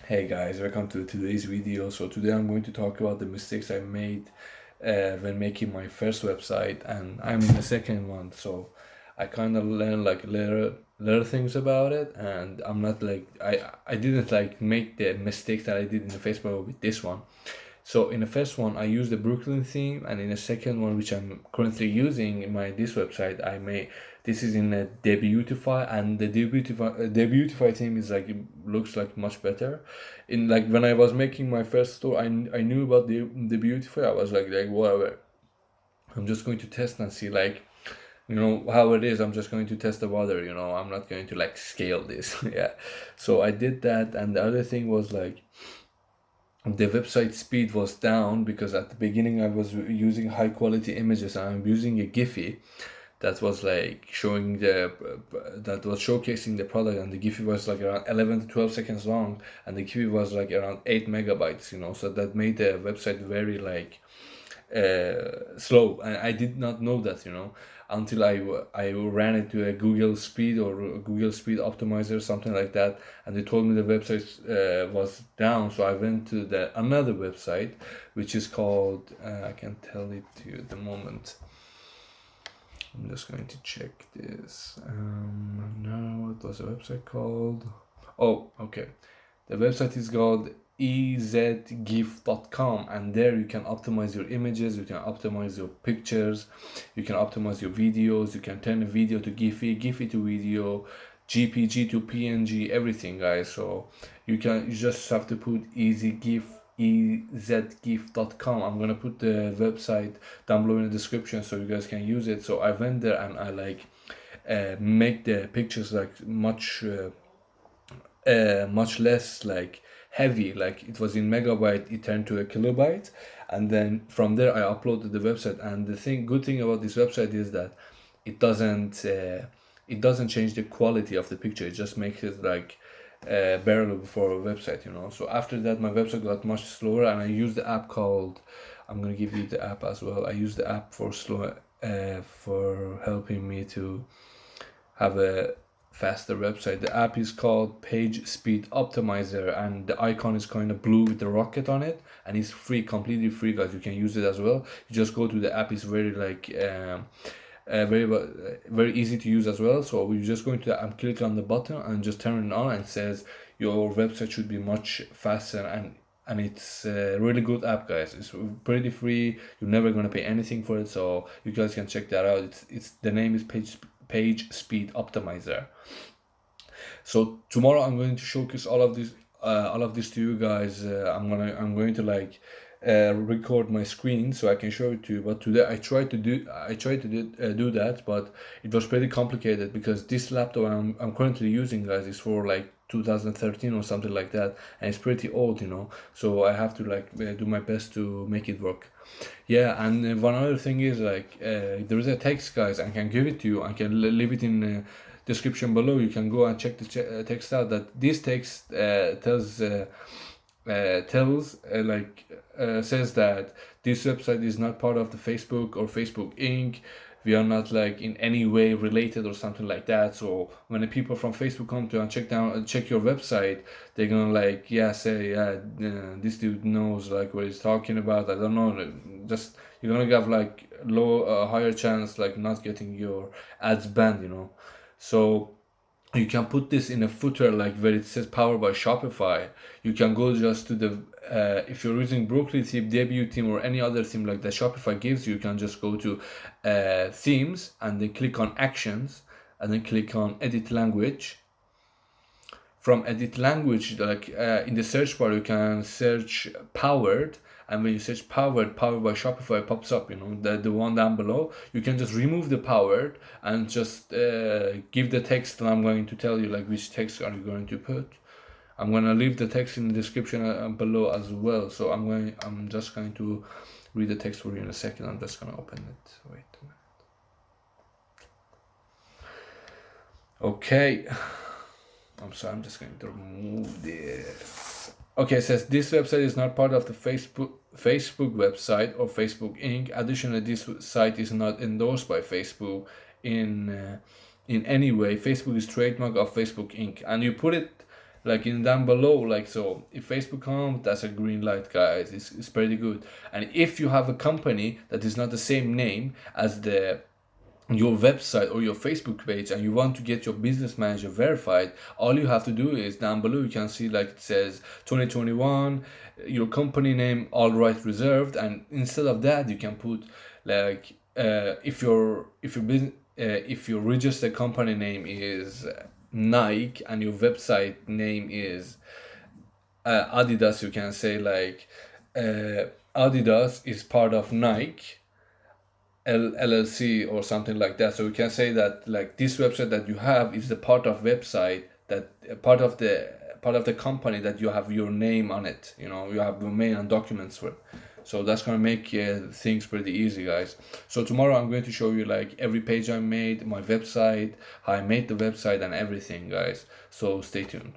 Hey guys, welcome to today's video. So today I'm going to talk about the mistakes I made when making my first website, and I'm in the second one. So I kind of learn like little things about it, and I'm not like I didn't like make the mistakes that I did in the first one with this one. So in the first one, I used the Brooklyn theme, and in the second one, which I'm currently using in my this website, I made this is in a Debutify, and the Debutify theme is like it looks like much better. In like when I was making my first store, I knew about the Debutify. I was like whatever. I'm just going to test and see like how it is. I'm just going to test the water. I'm not going to like scale this. Yeah. So I did that, and the other thing was like the website speed was down because at the beginning I was using high quality images, and I'm using a Giphy that was like that was showcasing the product, and the Giphy was like around 11 to 12 seconds long, and the Giphy was like around 8 megabytes, so that made the website very like slow, and I did not know that, until I ran into a Google Speed or a Google Speed Optimizer, something like that, and they told me the website was down. So I went to the another website, which is called I can tell it to you at the moment. I'm just going to check this. No, what was the website called? Oh, okay. The website is called ezgif.com, and there you can optimize your images, you can optimize your pictures, you can optimize your videos, you can turn a video to Giphy to video, GPG to PNG, everything, guys. So you just have to put ezgif.com. I'm gonna put the website down below in the description so you guys can use it. So I went there and I like make the pictures like much less like heavy, like it was in megabyte, it turned to a kilobyte, and then from there I uploaded the website. And the good thing about this website is that it doesn't change the quality of the picture. It just makes it like bearable for a website. So after that my website got much slower, and I used the app called, I'm gonna give you the app as well. I use the app for for helping me to have a faster website. The app is called Page Speed Optimizer, and the icon is kind of blue with the rocket on it, and it's free, completely free, guys. You can use it as well. You just go to the app. It's very like very easy to use as well. So we just go into the app, click on the button, and just turn it on, and it says your website should be much faster, and it's a really good app, guys. It's pretty free. You're never gonna pay anything for it, so you guys can check that out. It's the name is Page Speed Optimizer. So tomorrow I'm going to showcase all of this to you guys. I'm going to like record my screen so I can show it to you. But today I tried to do that, but it was pretty complicated because this laptop I'm currently using, guys, is for like 2013 or something like that, and it's pretty old, so I have to like do my best to make it work. Yeah, and one other thing is like there is a text, guys. I can give it to you. I can leave it in description below. You can go and check the text out. That this text says that this website is not part of the Facebook or Facebook Inc. We are not like in any way related or something like that. So when the people from Facebook come to and check your website, they're gonna like say this dude knows like what he's talking about. I don't know. Just you're gonna have like higher chance like not getting your ads banned. So you can put this in a footer like where it says powered by Shopify. You can go just to the if you're using Brooklyn theme, debut theme, or any other theme like that Shopify gives you, you can just go to themes, and then click on actions, and then click on edit language. From edit language, like in the search bar, you can search powered, and when you search powered by Shopify pops up, the one down below. You can just remove the powered and just give the text, and I'm going to tell you like which text are you going to put. I'm going to leave the text in the description below as well. So I'm just going to read the text for you in a second. I'm just going to open it. Wait a minute. Okay. I'm sorry, I'm just going to remove this. Okay, it says this website is not part of the Facebook website or Facebook Inc. Additionally, this site is not endorsed by Facebook in any way. Facebook is trademark of Facebook Inc. And you put it like in down below, like, so if Facebook comes, that's a green light, guys. It's pretty good. And if you have a company that is not the same name as your website or your Facebook page, and you want to get your business manager verified, all you have to do is down below you can see like it says 2021, your company name, all right reserved, and instead of that you can put like if your registered company name is Nike and your website name is Adidas, you can say like Adidas is part of Nike LLC or something like that. So you can say that like this website that you have is the part of website that part of the company that you have your name on it. You know, you have domain and documents for it. So that's gonna make things pretty easy, guys. So tomorrow I'm going to show you like every page I made, my website, how I made the website, and everything, guys. So stay tuned.